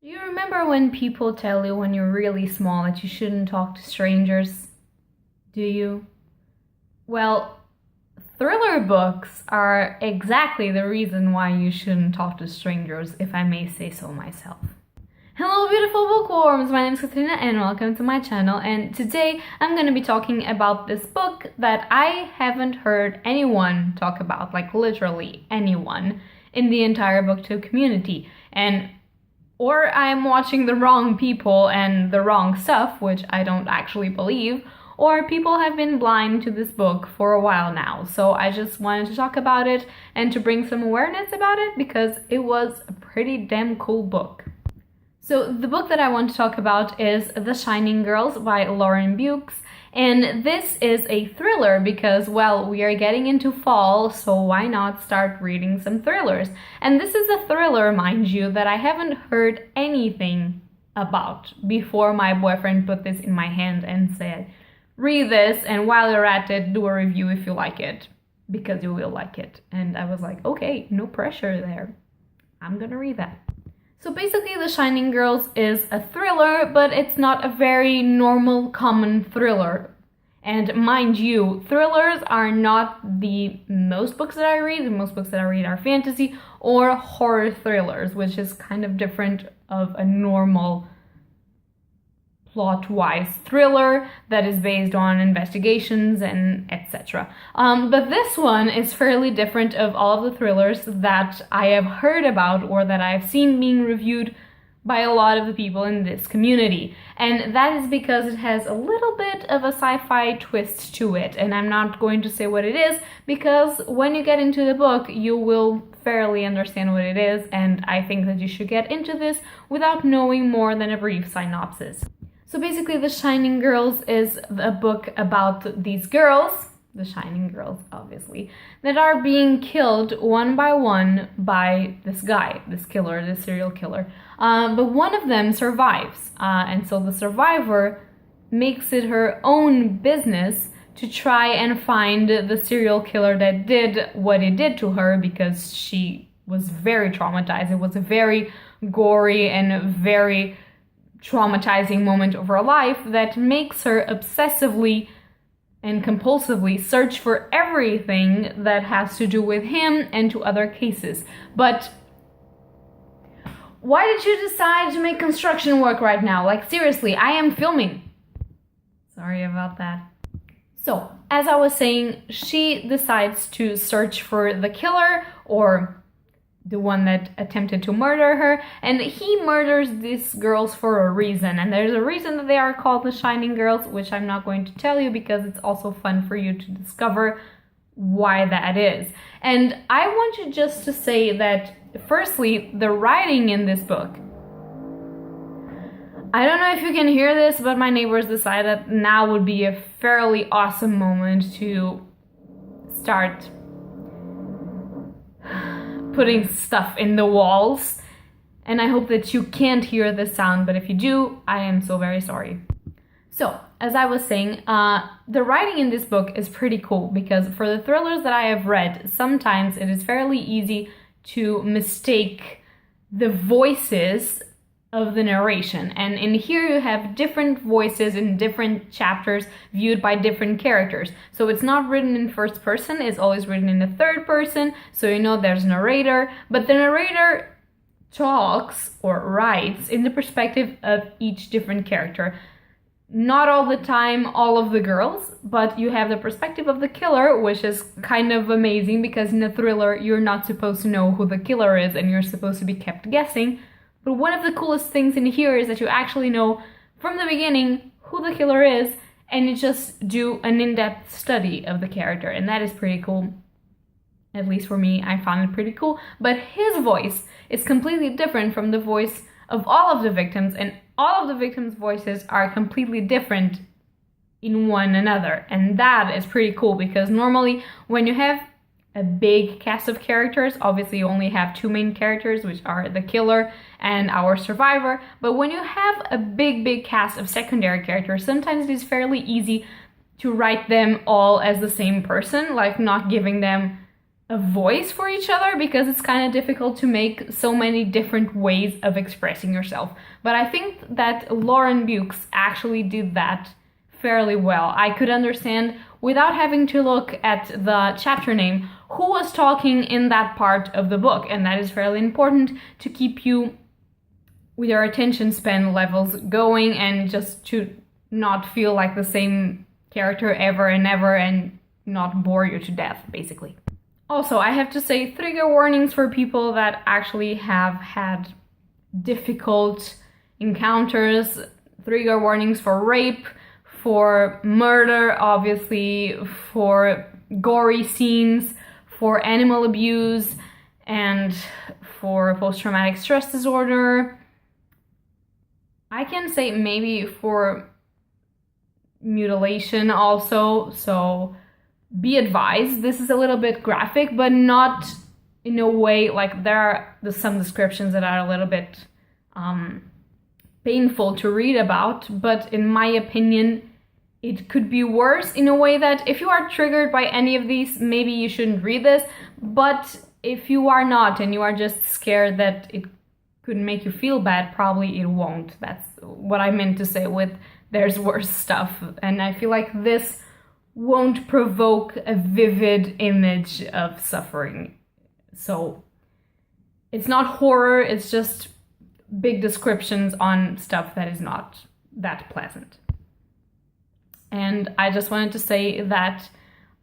Do you remember when people tell you when you're really small that you shouldn't talk to strangers? Do you? Well, thriller books are exactly the reason why you shouldn't talk to strangers, if I may say so myself. Hello beautiful bookworms, my name is Katarina and welcome to my channel, and today I'm going to be talking about this book that I haven't heard anyone talk about, like literally anyone in the entire booktube community. Or I'm watching the wrong people and the wrong stuff, which I don't actually believe, or people have been blind to this book for a while now. So I just wanted to talk about it and to bring some awareness about it because it was a pretty damn cool book. So the book that I want to talk about is The Shining Girls by Lauren Bukes. And this is a thriller because, well, we are getting into fall, so why not start reading some thrillers? And this is a thriller, mind you, that I haven't heard anything about before my boyfriend put this in my hand and said, read this, and while you're at it, do a review if you like it, because you will like it. And I was like, okay, no pressure there. I'm gonna read that. So basically, The Shining Girls is a thriller, but it's not a very normal, common thriller. And mind you, thrillers are not the most books that I read. The most books that I read are fantasy or horror thrillers, which is kind of different of a normal plot-wise thriller that is based on investigations and etc. But this one is fairly different of all of the thrillers that I have heard about or that I've seen being reviewed by a lot of the people in this community. And that is because it has a little bit of a sci-fi twist to it. And I'm not going to say what it is because when you get into the book, you will fairly understand what it is. And I think that you should get into this without knowing more than a brief synopsis. So basically, The Shining Girls is a book about these girls, the Shining Girls, obviously, that are being killed one by one by this guy, this killer, this serial killer. But one of them survives, and so the survivor makes it her own business to try and find the serial killer that did what he did to her, because she was very traumatized. It was a very gory and very traumatizing moment of her life that makes her obsessively and compulsively search for everything that has to do with him and to other cases. But why did you decide to make construction work right now? Like, seriously, I am filming. Sorry about that. So, as I was saying, she decides to search for the killer, or the one that attempted to murder her, and he murders these girls for a reason, and there's a reason that they are called the Shining Girls, which I'm not going to tell you because it's also fun for you to discover why that is. And I want you just to say that, firstly, the writing in this book, I don't know if you can hear this, but my neighbors decided that now would be a fairly awesome moment to start putting stuff in the walls, and I hope that you can't hear the sound, but if you do, I am so very sorry. So, as I was saying, the writing in this book is pretty cool because for the thrillers that I have read, sometimes it is fairly easy to mistake the voices of the narration, and in here you have different voices in different chapters viewed by different characters. So it's not written in first person, it's always written in the third person, so you know there's a narrator, but the narrator talks or writes in the perspective of each different character. Not all the time all of the girls, but you have the perspective of the killer, which is kind of amazing because in a thriller you're not supposed to know who the killer is and you're supposed to be kept guessing. But one of the coolest things in here is that you actually know from the beginning who the killer is, and you just do an in-depth study of the character, and that is pretty cool. At least for me, I found it pretty cool. But his voice is completely different from the voice of all of the victims, and all of the victims' voices are completely different in one another. And that is pretty cool because normally when you have a big cast of characters, obviously you only have two main characters, which are the killer and our survivor, but when you have a big cast of secondary characters, sometimes it is fairly easy to write them all as the same person, like not giving them a voice for each other, because it's kind of difficult to make so many different ways of expressing yourself. But I think that Lauren Bukes actually did that fairly well. I could understand, without having to look at the chapter name, who was talking in that part of the book, and that is fairly important to keep you with your attention span levels going, and just to not feel like the same character ever and ever and not bore you to death, basically. Also, I have to say, trigger warnings for people that actually have had difficult encounters, trigger warnings for rape, for murder, obviously, for gory scenes, for animal abuse, and for post-traumatic stress disorder. I can say maybe for mutilation also, so be advised, this is a little bit graphic, but not in a way, like there are some descriptions that are a little bit painful to read about, but in my opinion, it could be worse in a way that if you are triggered by any of these, maybe you shouldn't read this, but if you are not and you are just scared that it could make you feel bad, probably it won't. That's what I meant to say with there's worse stuff, and I feel like this won't provoke a vivid image of suffering. So it's not horror, it's just big descriptions on stuff that is not that pleasant. And I just wanted to say that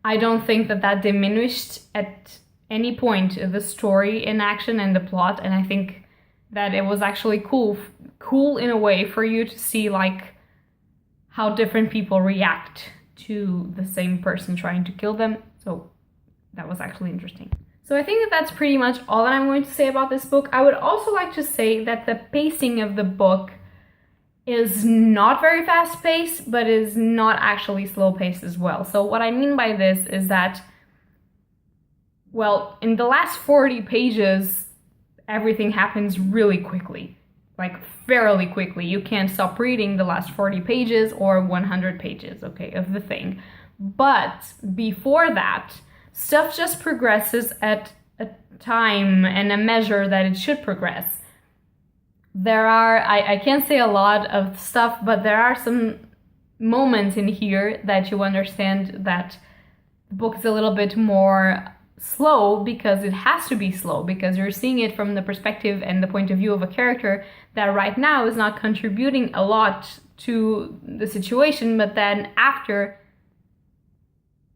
I don't think that diminished at any point the story in action and the plot, and I think that it was actually cool in a way for you to see like how different people react to the same person trying to kill them. So that was actually interesting. So I think that's pretty much all that I'm going to say about this book. I would also like to say that the pacing of the book is not very fast-paced, but is not actually slow-paced as well. So what I mean by this is that, well, in the last 40 pages, everything happens really quickly. Like, fairly quickly. You can't stop reading the last 40 pages or 100 pages, okay, of the thing. But before that, stuff just progresses at a time and a measure that it should progress. There are, I can't say a lot of stuff, but there are some moments in here that you understand that the book is a little bit more slow, because it has to be slow, because you're seeing it from the perspective and the point of view of a character that right now is not contributing a lot to the situation, but then after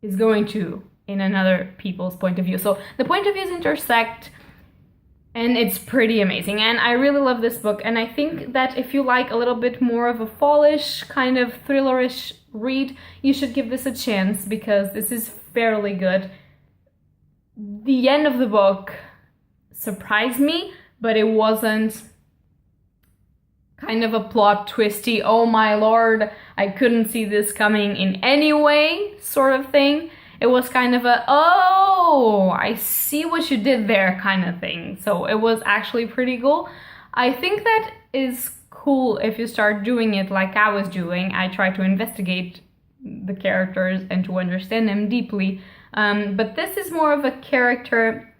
is going to, in another people's point of view. So the point of views intersect, and it's pretty amazing. And I really love this book, and I think that if you like a little bit more of a fallish, kind of thrillerish read, you should give this a chance, because this is fairly good. The end of the book surprised me, but it wasn't kind of a plot twisty, oh my lord, I couldn't see this coming in any way sort of thing. It was kind of a, oh, I see what you did there kind of thing. So it was actually pretty cool. I think that is cool if you start doing it like I was doing. I try to investigate the characters and to understand them deeply. But this is more of a character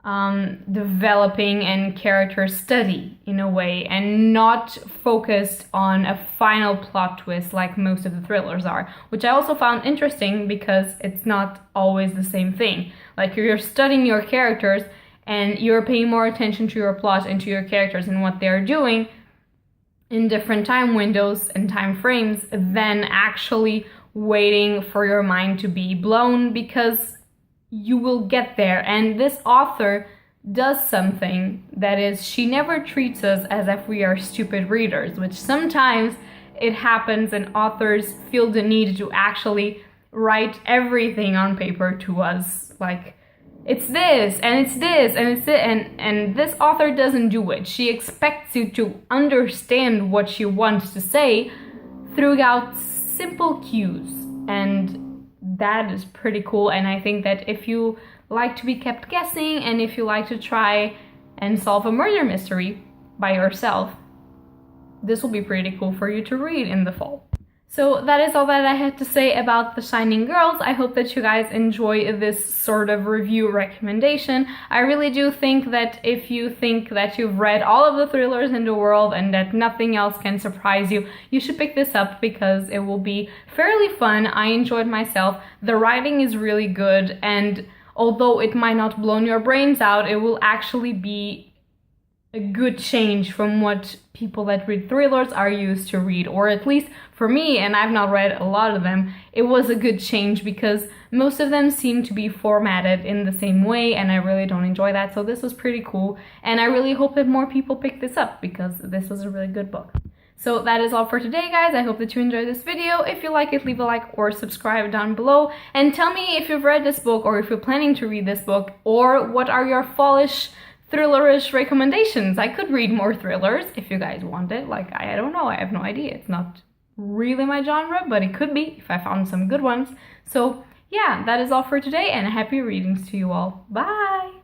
developing and character study in a way, and not focused on a final plot twist like most of the thrillers are, which I also found interesting because it's not always the same thing. Like, you're studying your characters and you're paying more attention to your plot and to your characters and what they're doing in different time windows and time frames than actually waiting for your mind to be blown, because you will get there. And this author does something that is, she never treats us as if we are stupid readers, which sometimes it happens and authors feel the need to actually write everything on paper to us, like, it's this and it's this and it's it, and this author doesn't do it. She expects you to understand what she wants to say throughout simple cues, and that is pretty cool. And I think that if you like to be kept guessing, and if you like to try and solve a murder mystery by yourself, this will be pretty cool for you to read in the fall. So that is all that I had to say about The Shining Girls. I hope that you guys enjoy this sort of review recommendation. I really do think that if you think that you've read all of the thrillers in the world and that nothing else can surprise you, you should pick this up because it will be fairly fun. I enjoyed myself. The writing is really good, and although it might not blow your brains out, it will actually be a good change from what people that read thrillers are used to read, or at least for me, and I've not read a lot of them, it was a good change because most of them seem to be formatted in the same way, and I really don't enjoy that. So this was pretty cool, and I really hope that more people pick this up because this was a really good book. So that is all for today, guys. I hope that you enjoyed this video. If you like it, leave a like or subscribe down below, and tell me if you've read this book or if you're planning to read this book, or what are your fallish thrillerish recommendations. I could read more thrillers if you guys want it. Like, I don't know, I have no idea. It's not really my genre, but it could be if I found some good ones. So yeah, that is all for today, and happy readings to you all. Bye!